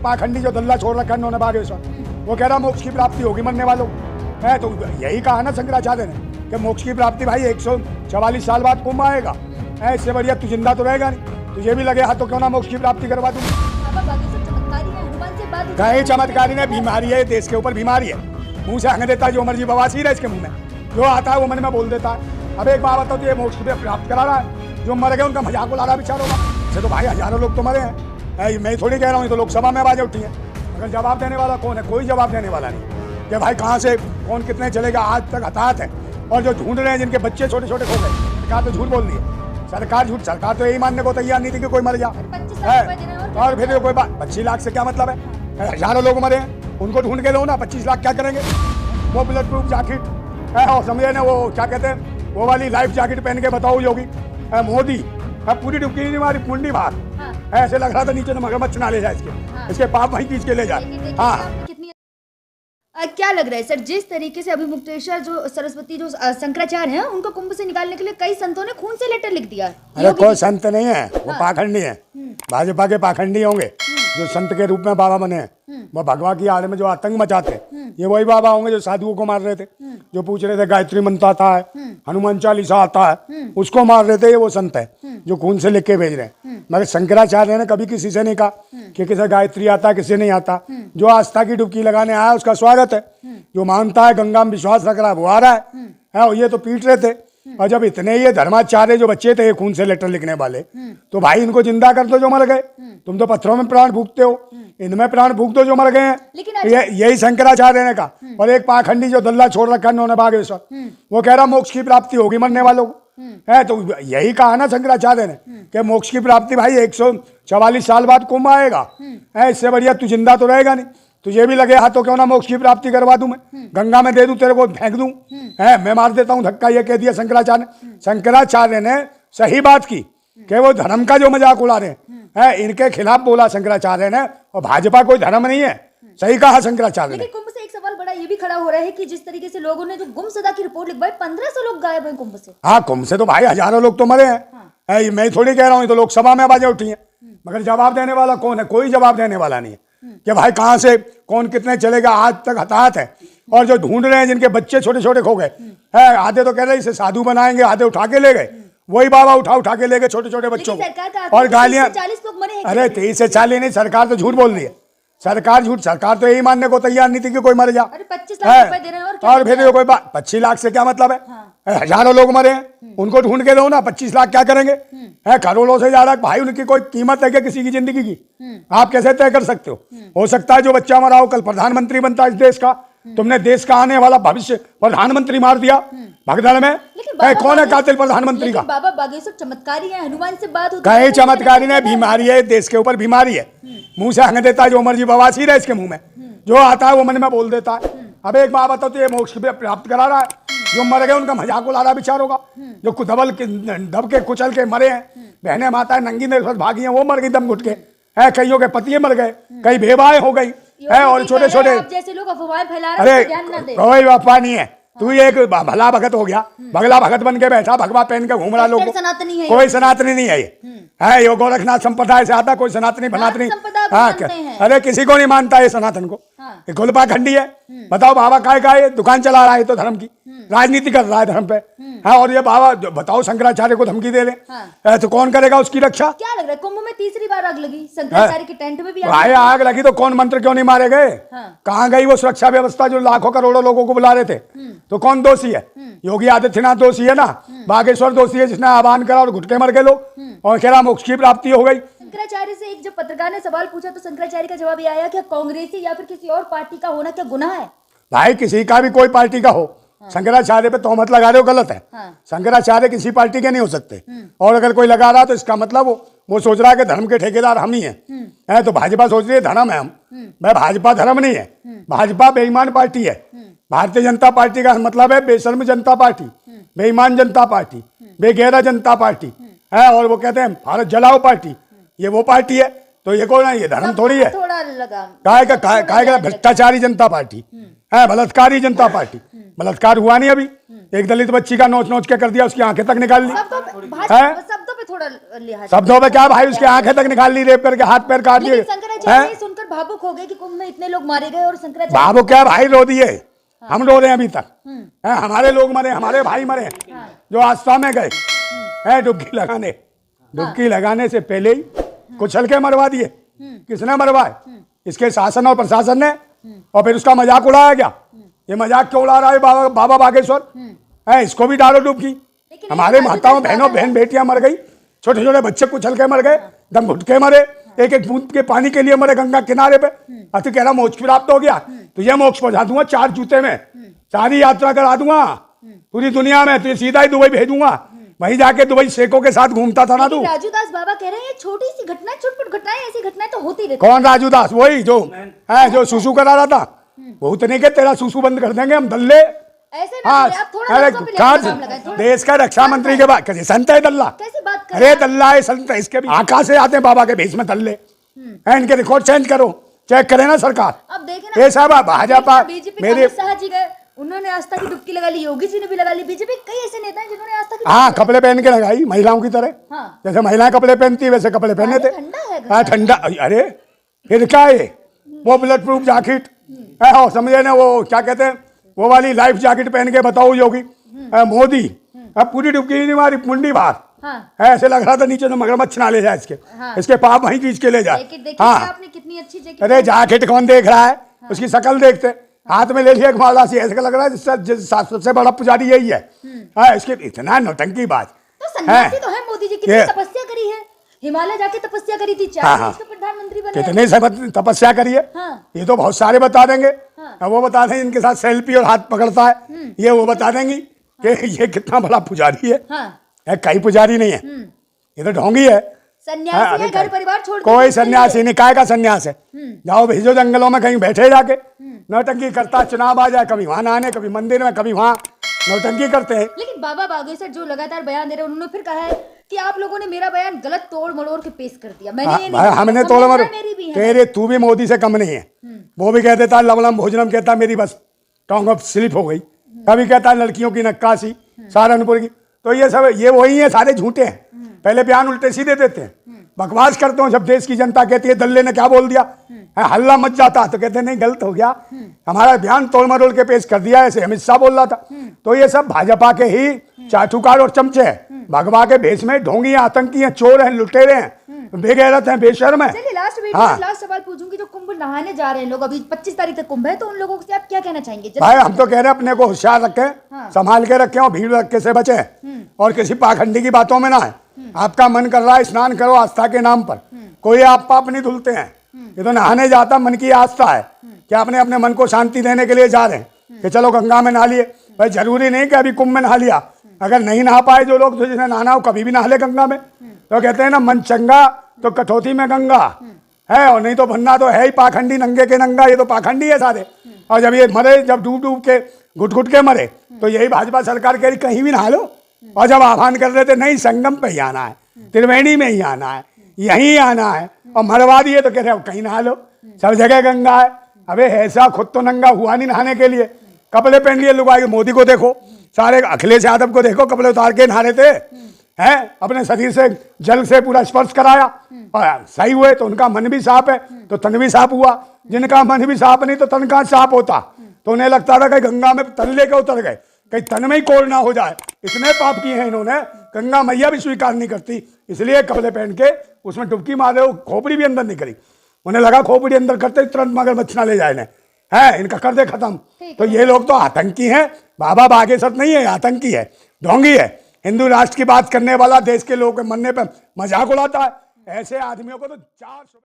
पाखंडी जो दल्ला छोड़ रखा उन्होंने बागेश्वर, वो कह रहा मोक्ष की प्राप्ति होगी मरने वालों है। तो यही कहा ना शंकराचार्य ने कि मोक्ष की प्राप्ति भाई 144 साल बाद कुंभ आएगा है। इससे बढ़िया तू जिंदा तो रहेगा नहीं, तुझे भी लगे हाथ तो क्यों ना मोक्ष की प्राप्ति करवा दूँ। कहे चमत्कारी ने बीमारी है, देश के ऊपर बीमारी है, मुंह से हंग देता है जो मर्जी, बवासीर है इसके मुंह में, जो आता है वो मन में बोल देता है। अब एक बात बताओ, तो ये मोक्ष की प्राप्त करा रहा है, जो मर गए उनका मजाक उड़ा रहा विचार होगा। ऐसे तो भाई हजारों लोग तो मरे हैं, मैं थोड़ी कह रहा हूँ, तो लोकसभा में आवाज उठी है, अगर जवाब देने वाला कौन है? कोई जवाब देने वाला नहीं कि भाई कहाँ से कौन कितने चलेगा। आज तक हताहत है, और जो ढूंढ रहे हैं जिनके बच्चे छोटे छोटे खो गए, सरकार तो झूठ बोल रही है, सरकार झूठ, सरकार तो यही मानने को तैयार नहीं थी कि कोई मर जा है। और फिर कोई बात 25 लाख से क्या मतलब है? हजारों लोग मरे हैं, उनको ढूंढ के लो ना, 25 लाख क्या करेंगे? वो बुलेट प्रूफ जैकेट है, और समझे ना वो क्या कहते हैं, वो वाली लाइफ जैकेट पहन के बताओ योगी मोदी, अब पूरी डुबकी नहीं मारी, कुंडी बाहर ऐसे लग रहा था नीचे मगरमच्छ ना ले जाए इसके पाप वहीं खींच के ले जाए। हाँ क्या लग रहा है सर, जिस तरीके से अभी मुक्तेश्वर जो सरस्वती जो शंकराचार्य हैं, उनको कुंभ से निकालने के लिए कई संतों ने खून से लेटर लिख दिया। अरे कोई संत नहीं है, वो पाखंडी है, भाजपा के पाखंडी होंगे जो संत के रूप में बाबा बने हैं। वो भगवा की आड़ में जो आतंक मचाते हैं, ये वही बाबा होंगे जो साधुओं को मार रहे थे, जो पूछ रहे थे गायत्री मंत्र आता है, हनुमान चालीसा आता है, उसको मार रहे थे। ये वो संत है जो खून से लिख के भेज रहे हैं। मगर शंकराचार्य ने कभी किसी से नहीं कहा कि किसे गायत्री आता है किसी नहीं आता। जो आस्था की डुबकी लगाने आया उसका स्वागत है, जो मानता है गंगा में विश्वास रख रहा है वो आ रहा है। और ये तो पीट रहे थे, और जब इतने ये धर्माचार्य जो बच्चे थे खून से लेटर लिखने वाले, तो भाई इनको जिंदा कर दो जो मर गए। तुम तो पत्थरों में प्राण फूकते हो, इनमें प्राण फूक दो जो मर गए हैं। यही शंकराचार्य ने कहा। और एक पाखंडी जो दल्ला छोड़ रखा उन्होंने बागेश्वर, वो कह रहा मोक्ष की प्राप्ति होगी मरने वालों है। तो यही कहा ना शंकराचार्य ने कि मोक्ष की प्राप्ति भाई 144 साल बाद कुंभ आएगा है। इससे बढ़िया तू जिंदा तो रहेगा नहीं, तुझे भी लगे हाथ तो क्यों ना मोक्ष की प्राप्ति करवा दूं, मैं गंगा में दे दूं, तेरे को फेंक दूं है, मैं मार देता हूं धक्का। ये कह दिया शंकराचार्य ने। शंकराचार्य ने सही बात की कि वो धर्म का जो मजाक उड़ा रहे हैं, इनके खिलाफ बोला शंकराचार्य ने। और भाजपा कोई धर्म नहीं है, सही कहा शंकराचार्य ने। कुंभ से एक सवाल बड़ा ये भी खड़ा हो रहा है कि जिस तरीके से लोगों ने जो गुमशुदा की रिपोर्ट लिखवाई, 1500 लोग गायब हैं कुंभ से। हाँ, कुंभ से तो भाई हजारों लोग तो मरे हैं, मैं थोड़ी कह रहा हूँ, तो लोकसभा में आवाजें उठी हैं, मगर जवाब देने वाला कौन है? कोई जवाब देने वाला नहीं है कि भाई कहाँ से कौन कितने चलेगा। आज तक हताहत है, और जो ढूंढ रहे हैं जिनके बच्चे छोटे छोटे खो गए हैं, आधे तो कह रहे इसे साधु बनाएंगे, आधे उठा के ले गए, वही बाबा उठा के ले गए छोटे छोटे बच्चों को, और गालियां। 40 लोग मरे हैं। अरे 30 से 40 नहीं, सरकार तो झूठ बोल रही है, सरकार झूठ, सरकार तो यही मानने को तैयार नहीं थी कि कोई मर जा। 25 लाख रुपए दे रहे हैं, और फिर कोई बात 25 लाख से क्या मतलब है? हजारों लोग मरे हैं, उनको ढूंढ के दो ना, 25 लाख क्या करेंगे? है करोड़ों से ज्यादा भाई, उनकी कोई कीमत है क्या किसी की जिंदगी की? आप कैसे तय कर सकते हो सकता है जो बच्चा मरा हो कल प्रधानमंत्री बनता है इस देश का। तुमने देश का आने वाला भविष्य प्रधानमंत्री मार दिया भगदड़ में। कौन है कातिल प्रधानमंत्री का? बाबा बागेश्वर चमत्कारी है, हनुमान से बात होती कहे चमत्कारी ने बीमारी है, देश के ऊपर बीमारी है, मुंह से हंग देता है जो मर्जी, बवासीर है इसके मुंह में, जो आता है वो मन में बोल देता है। अब एक बात बताओ, तो ये मोक्ष प्राप्त करा रहा है, जो मर गए उनका मजाक उड़ा रहा विचार होगा। जो दब के कुचल के मरे हैं, बहने माता नंगी ने भागी हैं, वो मर गई दम घुट के है, कईयों के पति मर गए, कई बेवाएं हो गई है, और छोटे छोटे जैसे लोग अफवाहें फैला रहे हैं, ध्यान ना दे। कोई अफवाह नहीं है, तू एक भला भगत हो गया, भगला भगत बन के बैठा, भगवा पहन के घूम रहा लोग। कोई सनातनी नहीं है ये यो गोरखनाथ संप्रदाय से आता, कोई सनातनी भनातनी। हाँ, अरे किसी को नहीं मानता ये सनातन को, ये गुलपा खंडी है। बताओ बाबा काय का ये दुकान चला रहा है, तो धर्म की राजनीति कर रहा है धर्म पे। हाँ, और ये बाबा बताओ शंकराचार्य को धमकी दे रहे, तो कौन करेगा उसकी रक्षा? क्या लग रहा है कुंभ में तीसरी बार आग लगी, शंकराचार्य के टेंट में भी आग लगी, तो कौन मंत्र क्यों नहीं मारे गए? कहाँ गई वो सुरक्षा व्यवस्था जो लाखों करोड़ों लोगों को बुला रहे थे? तो कौन दोषी है? योगी आदित्यनाथ दोषी है ना, बागेश्वर दोषी है जिसने आह्वान करा और घुटके मर गए लोग, और कह रहा मोक्ष की प्राप्ति हो गई। शंकराचार्य से एक जब पत्रकार ने सवाल पूछा, तो शंकराचार्य का जवाब ये आया कि कांग्रेसी या फिर किसी और पार्टी का होना क्या गुनाह है? भाई किसी का भी कोई पार्टी का हो, शंकराचार्य पे तोहमत लगा रहे हो, गलत है। शंकराचार्य किसी पार्टी के नहीं हो सकते, और अगर कोई लगा रहा तो इसका मतलब वो सोच रहा है कि धर्म के ठेकेदार हम ही हैं। तो भाजपा सोच रही है धर्म है हम, भाई भाजपा धर्म नहीं है, भाजपा बेईमान पार्टी है। भारतीय जनता पार्टी का मतलब है बेशर्म जनता पार्टी, बेईमान जनता पार्टी, बेगैरा जनता पार्टी है, और वो कहते हैं भारत जलाओ पार्टी, ये वो पार्टी है। तो ये कौन है? ये धर्म थोड़ी है, काय का भ्रष्टाचारी जनता पार्टी है, बलात्कारी जनता पार्टी। बलात्कार हुआ नहीं अभी, एक दलित बच्ची का नोच नोच के कर दिया, उसकी आंखें तक निकाल ली है। पे थोड़ा लिहाज। शब्दों पे क्या भाई, उसकी आंखें तक निकाल ली, रेप करके हाथ पैर काट दिए। लेकिन शंकराचार्य ये सुनकर भावुक हो गए कि कुंभ में इतने लोग मारे गए और शंकराचार्य बाबू क्या भाई रो दिए, हम रो रहे हैं अभी तक। हैं, हमारे लोग मरे, हमारे भाई मरे जो आस्था में गए हैं डुबकी लगाने। डुबकी लगाने से पहले ही कुचल के मरवा दिए। किसने मरवाए? इसके शासन और प्रशासन ने। और फिर उसका मजाक उड़ाया गया। ये मजाक क्यों उड़ा रहा है बाबा बागेश्वर? है, इसको भी डालो डुबकी। हमारे माताओं बहनों बहन बेटियां मर गई, छोटे छोटे बच्चे कुचल के मर गए, दम घुट के मरे, एक एक बूंद के पानी के लिए मरे गंगा किनारे पे। तू कह रहा मोक्ष प्राप्त हो गया, तुझे मोक्ष पहुंचा दूंगा 4 जूते में, सारी यात्रा करा दूंगा पूरी दुनिया में, तुझे सीधा ही दुबई भेजूंगा। वहीं जाके दुबई शेखों के साथ घूमता था ना तू। राजू दास बाबा कह रहे हैं ये छोटी सी घटना, छुटपुट घटनाएं, ऐसी घटनाएं तो होती रहती। कौन राजू दास? वही जो है जो सुसु करा रहा था। बहुत नहीं के तेरा सुसु बंद कर देंगे हम दल्ले। ऐसे ना हाँ, बोलिए, आप थोड़ा अरे लफ्ज़ों पे लगाम लगाएं, थोड़ा। देश का रक्षा मंत्री के बाद संत है दल्ला? कैसी बात कर अरे रहे हैं? दल्ला है संत है, इसके भी आकाश से आते हैं बाबा के भेष में दल्ले हैं। इनके रिकॉर्ड चेंज करो, चेक करे ना सरकार। अब देखें ना, ये सब भाजपा बीजेपी मेरे शाह जी गए, उन्होंने आस्था की डुबकी लगा ली, योगी जी ने भी लगा ली, बीजेपी कई ऐसे नेता हैं जिन्होंने आस्था की हाँ कपड़े पहन के लगाई महिलाओं की तरह। हाँ। जैसे महिलाएं कपड़े पहनती वैसे कपड़े पहने थे। ठंडा है घर। हाँ ठंडा। अरे फिर क्या है वो बुलेट प्रूफ जैकेट है, समझे ना, वो क्या कहते हैं वो वाली लाइफ जैकेट पहन के बताओ योगी मोदी। अब पूरी डुबकी नहीं मारी, मुंडी बाहर। हाँ। ऐसे लग रहा था नीचे तो मगरमच्छ ना ले जाए इसके। हाँ। इसके पाप वहीं खींच के ले जाए। देखिए हाँ आपने कितनी अच्छी जैकेट। अरे जैकेट कौन देख रहा है? उसकी शक्ल देखते, हाथ में ले लिया एक माला सी, ऐसा लग रहा है सबसे बड़ा पुजारी यही है। हाँ, इसके इतना नौटंकी बात। तो सन्यासी तो है मोदी जी, कितनी तपस्या करी है, हिमालय जाके तपस्या करी थी, 4 देश के प्रधानमंत्री बने। कितने तपस्या करी है? ये तो बहुत सारे बता देंगे। अब वो बता देंगे इनके साथ सेल्फी और हाथ पकड़ता है, ये वो बता देंगी कि ये कितना बड़ा पुजारी है। कई पुजारी नहीं है, ये तो ढोंगी है। सन्यासी है, घर परिवार छोड़ के कोई सन्यासी नहीं, काय का सन्यास है? जाओ भेजो जंगलों में कहीं बैठे जाके, नौटंकी करता, चुनाव आ जाए कभी वहां नहाने, कभी मंदिर में, कभी वहां नौटंकी करते हैं। लेकिन बाबा बागेश्वर जो लगातार बयान दे रहे हैं, उन्होंने फिर कहा है कि आप लोगों ने मेरा बयान गलत तोड़ मरोड़ के पेश कर दिया। मैंने ये नहीं, हमने तोड़ मरोड़, तेरे तू भी मोदी से कम नहीं है। वो भी कह देता लवणम भोजनम, कहता मेरी बस टोंग ऑफ स्लिप हो गई। कभी कहता लड़कियों की नक्काशी सहारनपुर की। तो ये सब ये वही है, सारे झूठे हैं। पहले बयान उल्टे सीधे देते हैं, बकवास करते हो। जब देश की जनता कहती है दल्ले ने क्या बोल दिया, हल्ला मच जाता तो कहते नहीं गलत हो गया, हमारा बयान तोड़ मरोड़ के पेश कर दिया, ऐसे अमित शाह बोल रहा था। तो ये सब भाजपा के ही चाटुकार और चमचे हैं, भगवा के भेष में ढोंगी हैं, आतंकी हैं, चोर हैं, लुटेरे हैं, बेगैरत हैं, बेशर्म हैं। चलिए लास्ट वीडियो में लास्ट सवाल पूछूंगी, जो कुंभ नहाने जा रहे हैं लोग, अभी 25 तारीख तक कुंभ है, तो उन लोगों से आप क्या कहना चाहेंगे? भाई हम तो कह रहे हैं अपने को होशियार रखें, संभाल के रखें और भीड़ रखे से बचें और किसी पाखंडी की बातों में ना है। आपका मन कर रहा है स्नान करो आस्था के नाम पर, कोई आप पाप नहीं धुलते हैं। ये तो नहाने जाता मन की आस्था है कि आपने अपने मन को शांति देने के लिए जा रहे हैं कि चलो गंगा में नहा लिए। भाई जरूरी नहीं कि अभी कुंभ में नहा लिया, अगर नहीं नहा पाए जो लोग, तो जिन्हें नहाना हो कभी भी नहा ले गंगा में। तो कहते हैं ना मन चंगा तो कठौती में गंगा है, और नहीं तो बनना तो है ही पाखंडी, नंगे के नंगा। ये तो पाखंडी है सारे। और जब ये मरे, जब डूब डूब के घुट घुट के मरे, तो यही भाजपा सरकार कह रही कहीं भी नहा लो। और जब आह्वान कर रहे थे नहीं संगम पे ही आना है, त्रिवेणी में ही आना है, यहीं आना है, और मरवा दिए तो कह रहे हो कहीं नहा लो, सब जगह गंगा है। अबे ऐसा खुद तो नंगा हुआ नहीं नहाने के लिए, कपड़े पहन लिए लोग आगे। मोदी को देखो, सारे अखिलेश यादव को देखो, कपड़े उतार के नहा रहे थे, हैं अपने शरीर से जल से पूरा स्पर्श कराया और सही हुए तो उनका मन भी साफ है तो तन भी साफ हुआ। जिनका मन भी साफ नहीं तो तन कहाँ साफ होता? तो उन्हें लगता था कि गंगा में तन लेके उतर गए, कहीं तन में ही कोड़ ना हो जाए। इतने पाप किए हैं इन्होंने, गंगा मैया भी स्वीकार नहीं करती, इसलिए कपड़े पहन के उसमें डुबकी मारे, वो खोपड़ी भी अंदर नहीं करी। उन्हें लगा खोपड़ी अंदर करते तुरंत मगरमच्छ ना ले जाए है, इनका कर दे खत्म। तो ये लोग तो आतंकी हैं, बाबा बागेश्वर नहीं है, आतंकी है, ढोंगी है। हिंदू राष्ट्र की बात करने वाला देश के लोगों के मरने पर मजाक उड़ाता है। ऐसे आदमियों को तो 4